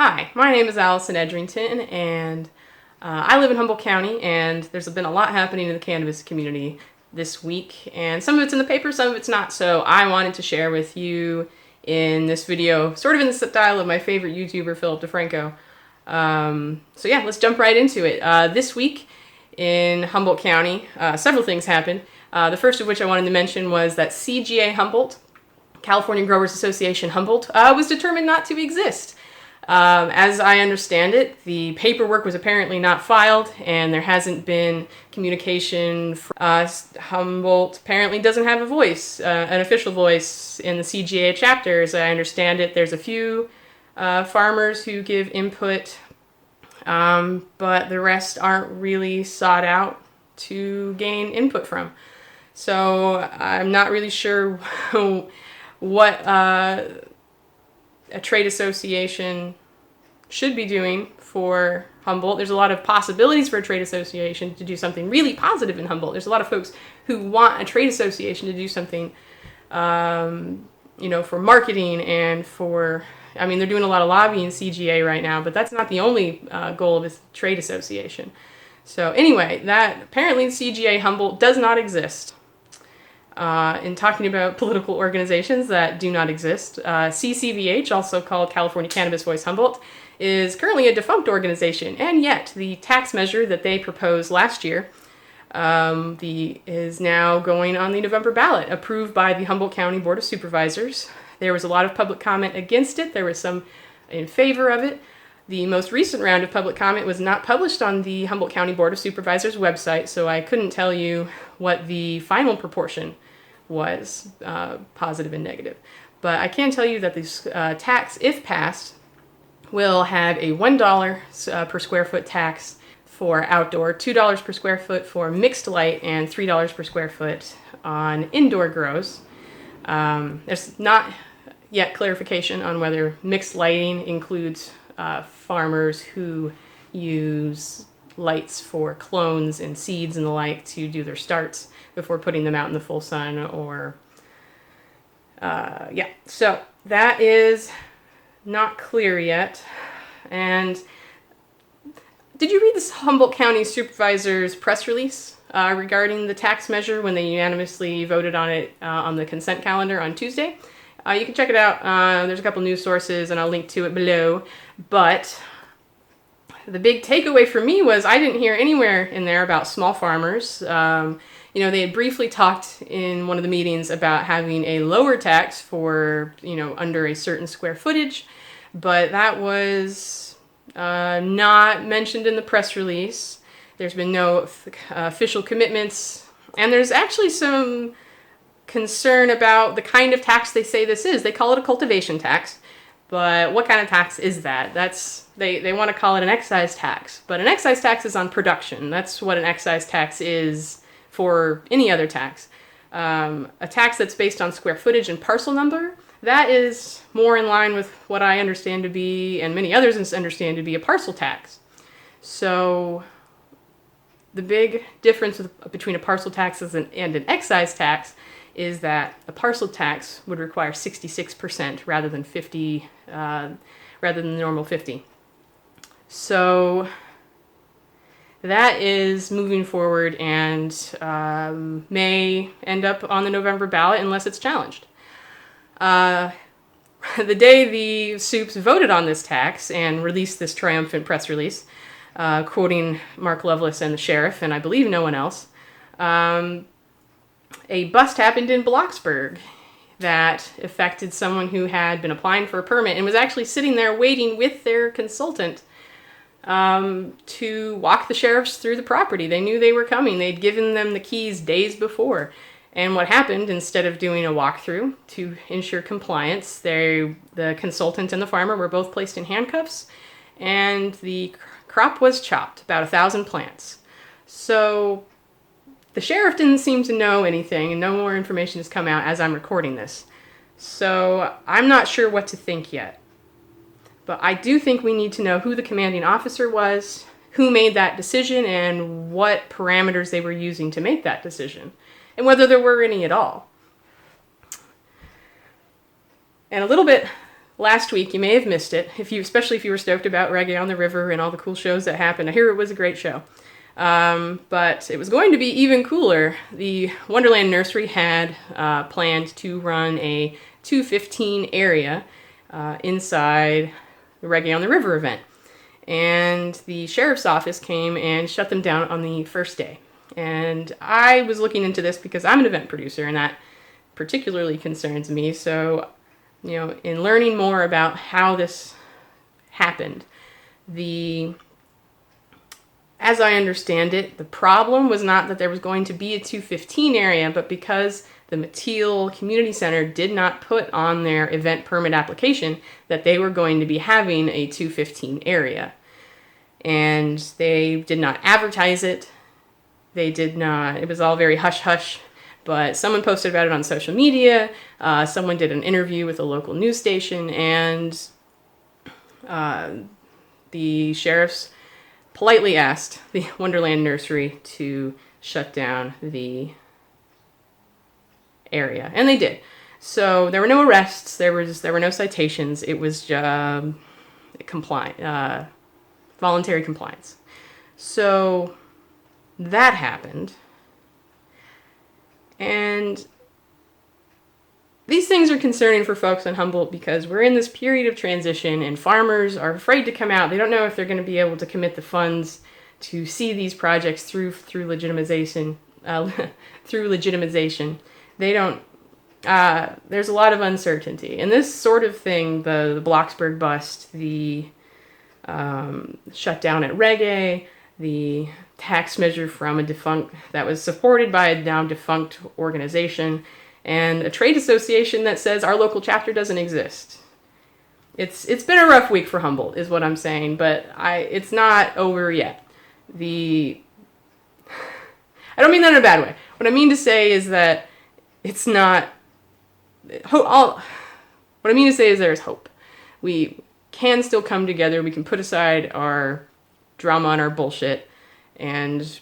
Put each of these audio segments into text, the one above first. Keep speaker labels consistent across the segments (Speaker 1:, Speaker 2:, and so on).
Speaker 1: Hi, my name is Allison Edrington, and I live in Humboldt County, and there's been a lot happening in the cannabis community this week, and some of it's in the paper, some of it's not, so I wanted to share with you in this video, sort of in the style of my favorite YouTuber, Philip DeFranco. So yeah, let's jump right into it. This week in Humboldt County, several things happened. The first of which I wanted to mention was that CGA Humboldt, California Growers Association Humboldt, was determined not to exist. As I understand it, the paperwork was apparently not filed, and there hasn't been communication. Humboldt apparently doesn't have a voice, an official voice in the CGA chapter. As I understand it, there's a few farmers who give input, but the rest aren't really sought out to gain input from. So I'm not really sure what a trade association should be doing for Humboldt. There's a lot of possibilities for a trade association to do something really positive in Humboldt. There's a lot of folks who want a trade association to do something, for marketing and for, they're doing a lot of lobbying in CGA right now, but that's not the only goal of a trade association. So anyway, that apparently CGA Humboldt does not exist. In talking about political organizations that do not exist, CCVH, also called California Cannabis Voice Humboldt, is currently a defunct organization, and yet the tax measure that they proposed last year is now going on the November ballot, approved by the Humboldt County Board of Supervisors. There was a lot of public comment against it. There was some in favor of it. The most recent round of public comment was not published on the Humboldt County Board of Supervisors website, so I couldn't tell you what the final proportion was, positive and negative. But I can tell you that this tax, if passed, will have a $1 per square foot tax for outdoor, $2 per square foot for mixed light, and $3 per square foot on indoor grows. There's not yet clarification on whether mixed lighting includes farmers who use lights for clones and seeds and the like to do their starts before putting them out in the full sun, or so that is not clear yet. And did you read this Humboldt County Supervisor's press release regarding the tax measure when they unanimously voted on it on the consent calendar on Tuesday? You can check it out. There's a couple news sources, and I'll link to it below. But the big takeaway for me was I didn't hear anywhere in there about small farmers. They had briefly talked in one of the meetings about having a lower tax for, under a certain square footage, but that was not mentioned in the press release. There's been no official commitments, and there's actually some concern about the kind of tax they say this is. They call it a cultivation tax, but what kind of tax is that? They want to call it an excise tax, but an excise tax is on production. That's what an excise tax is for any other tax. A tax that's based on square footage and parcel number, that is more in line with what I understand to be, and many others understand to be, a parcel tax. So the big difference between a parcel tax and an excise tax is that a parcel tax would require 66% rather than 50, rather than the normal 50. So that is moving forward and may end up on the November ballot unless it's challenged. The day the Supes voted on this tax and released this triumphant press release, quoting Mark Lovelace and the sheriff, and I believe no one else, a bust happened in Bloxburg that affected someone who had been applying for a permit and was actually sitting there waiting with their consultant to walk the sheriffs through the property. They knew they were coming. They'd given them the keys days before. And what happened, instead of doing a walkthrough to ensure compliance, the consultant and the farmer were both placed in handcuffs, and the crop was chopped, about 1,000 plants. So the sheriff didn't seem to know anything, and no more information has come out as I'm recording this. So I'm not sure what to think yet. But I do think we need to know who the commanding officer was, who made that decision, and what parameters they were using to make that decision, and whether there were any at all. And a little bit last week, you may have missed it, especially if you were stoked about Reggae on the River and all the cool shows that happened. I hear it was a great show. But it was going to be even cooler. The Wonderland Nursery had planned to run a 2:15 area inside the Reggae on the River event. And the sheriff's office came and shut them down on the first day. And I was looking into this because I'm an event producer, and that particularly concerns me. So, in learning more about how this happened, as I understand it, the problem was not that there was going to be a 2:15 area, but because the Mateel Community Center did not put on their event permit application that they were going to be having a 2:15 area. And they did not advertise it. It was all very hush-hush, but someone posted about it on social media. Someone did an interview with a local news station, and the sheriffs politely asked the Wonderland Nursery to shut down the area, and they did. So there were no arrests, there were no citations. It was voluntary compliance. So that happened, and these things are concerning for folks in Humboldt because we're in this period of transition, and farmers are afraid to come out. They don't know if they're going to be able to commit the funds to see these projects through legitimization. They don't. There's a lot of uncertainty, and this sort of thing, the Blocksburg bust, the shutdown at Reggae, the tax measure from a defunct that was supported by a now defunct organization, and a trade association that says our local chapter doesn't exist. It's been a rough week for Humboldt, is what I'm saying, but it's not over yet. I don't mean that in a bad way. What I mean to say is that it's not. What I mean to say is there's hope. We can still come together. We can put aside our drama and our bullshit and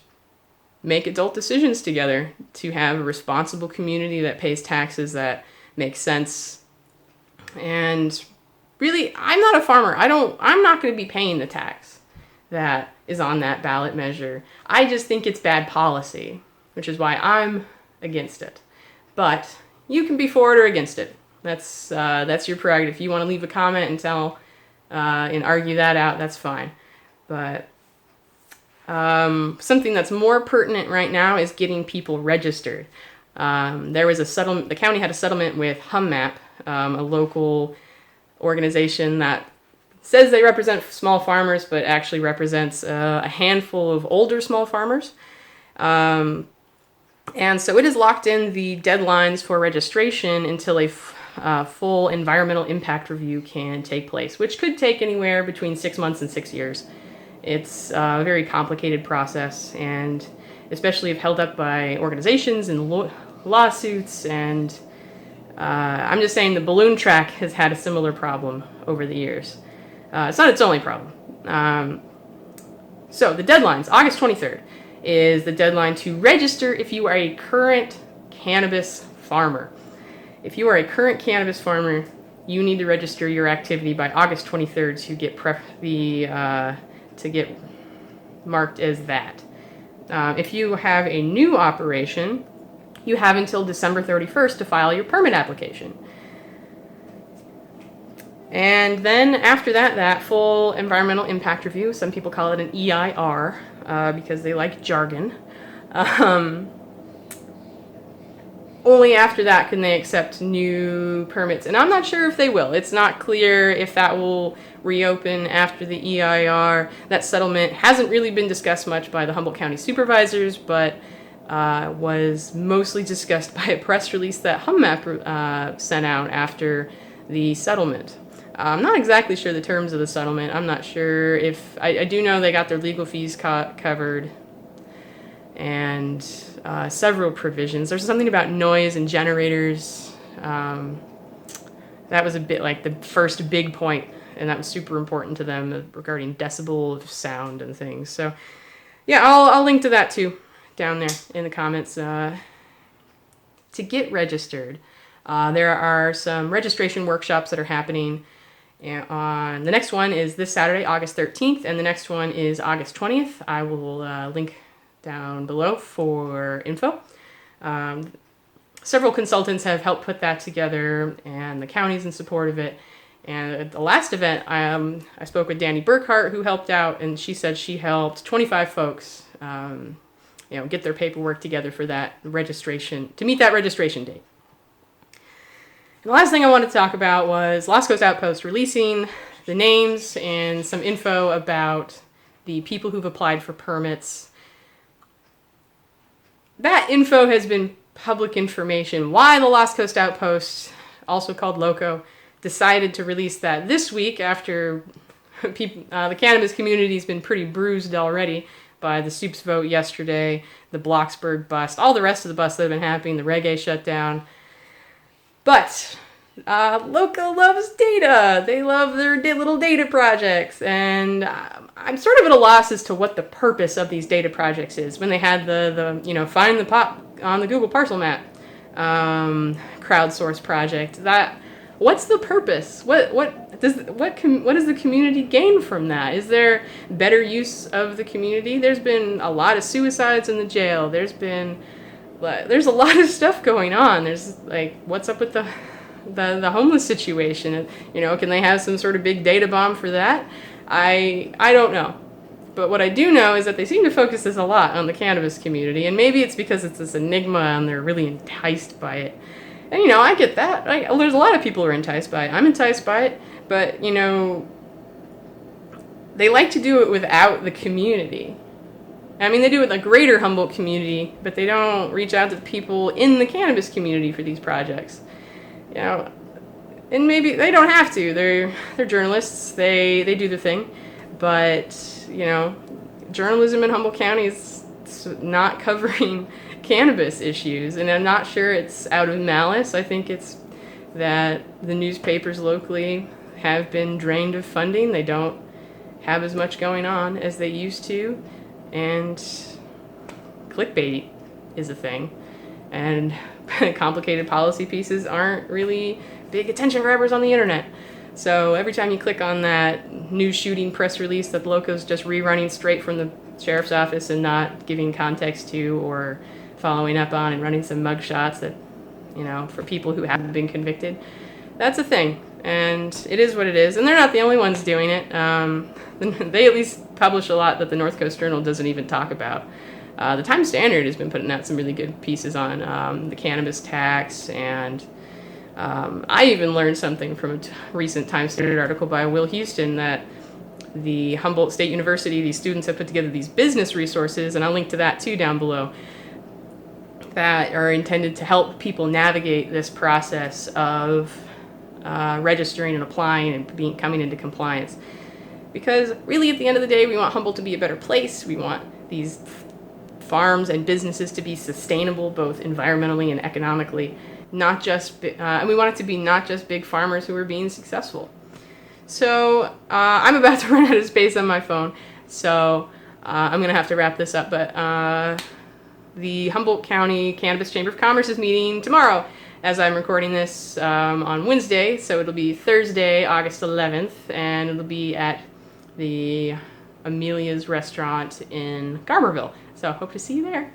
Speaker 1: make adult decisions together to have a responsible community that pays taxes that make sense. And really, I'm not a farmer. I'm not going to be paying the tax that is on that ballot measure. I just think it's bad policy, which is why I'm against it. But you can be for it or against it. That's your prerogative. If you want to leave a comment and and argue that out, that's fine. But something that's more pertinent right now is getting people registered. There was a settlement. The county had a settlement with HumMap, a local organization that says they represent small farmers, but actually represents a handful of older small farmers. And so it has locked in the deadlines for registration until a full environmental impact review can take place, which could take anywhere between 6 months and 6 years. It's a very complicated process, and especially if held up by organizations and lawsuits. And I'm just saying the balloon track has had a similar problem over the years. It's not its only problem. So the deadlines, August 23rd, is the deadline to register if you are a current cannabis farmer. If you are a current cannabis farmer, you need to register your activity by August 23rd to get to get marked as that. If you have a new operation, you have until December 31st to file your permit application. And then after that full environmental impact review, some people call it an EIR because they like jargon. Only after that can they accept new permits. And I'm not sure if they will. It's not clear if that will reopen after the EIR. That settlement hasn't really been discussed much by the Humboldt County Supervisors, but was mostly discussed by a press release that HumMap sent out after the settlement. I'm not exactly sure the terms of the settlement. I'm not sure if... I do know they got their legal fees covered, and several provisions. There's something about noise and generators. That was a bit like the first big point, and that was super important to them regarding decibel of sound and things. So, yeah, I'll link to that too down there in the comments. To get registered, there are some registration workshops that are happening And on the next one is this Saturday, August 13th, and the next one is August 20th. I will link down below for info. Several consultants have helped put that together, and the county's in support of it. And at the last event, I spoke with Danny Burkhart, who helped out, and she said she helped 25 folks, get their paperwork together for that registration, to meet that registration date. And the last thing I wanted to talk about was LoCO's Outpost releasing the names and some info about the people who've applied for permits. That info has been public information. Why the LoCO's Outpost, also called LoCO, decided to release that this week after the cannabis community has been pretty bruised already by the Supes vote yesterday, the Bloxburg bust, all the rest of the busts that have been happening, the Reggae shutdown. But LoCO loves data. They love their little data projects. And I'm sort of at a loss as to what the purpose of these data projects is. When they had the find the pot on the Google parcel map crowdsource project, what's the purpose? What does the community gain from that? Is there better use of the community? There's been a lot of suicides in the jail. There's a lot of stuff going on. There's what's up with the homeless situation? Can they have some sort of big data bomb for that? I don't know. But what I do know is that they seem to focus this a lot on the cannabis community, and maybe it's because it's this enigma and they're really enticed by it. And, I get that. There's a lot of people who are enticed by it. I'm enticed by it. But, they like to do it without the community. I mean, they do it with the greater Humboldt community, but they don't reach out to the people in the cannabis community for these projects. And maybe they don't have to. They're journalists. They do their thing. But, journalism in Humboldt County is not covering cannabis issues, and I'm not sure it's out of malice. I think it's that the newspapers locally have been drained of funding. They don't have as much going on as they used to, and clickbait is a thing, and complicated policy pieces aren't really big attention grabbers on the internet. So every time you click on that news shooting press release that LoCO's just rerunning straight from the sheriff's office and not giving context to or following up on and running some mugshots that, for people who haven't been convicted, that's a thing. And it is what it is. And they're not the only ones doing it. They at least publish a lot that the North Coast Journal doesn't even talk about. The Times Standard has been putting out some really good pieces on the cannabis tax, and I even learned something from a recent Times Standard article by Will Houston that the Humboldt State University, these students have put together these business resources, and I'll link to that too down below, that are intended to help people navigate this process of registering and applying and coming into compliance. Because really, at the end of the day, we want Humboldt to be a better place. We want these farms and businesses to be sustainable, both environmentally and economically. And we want it to be not just big farmers who are being successful. So I'm about to run out of space on my phone, so I'm going to have to wrap this up. But the Humboldt County Cannabis Chamber of Commerce is meeting tomorrow, as I'm recording this on Wednesday, so it'll be Thursday, August 11th, and it'll be at the Amelia's restaurant in Garmerville. So I hope to see you there.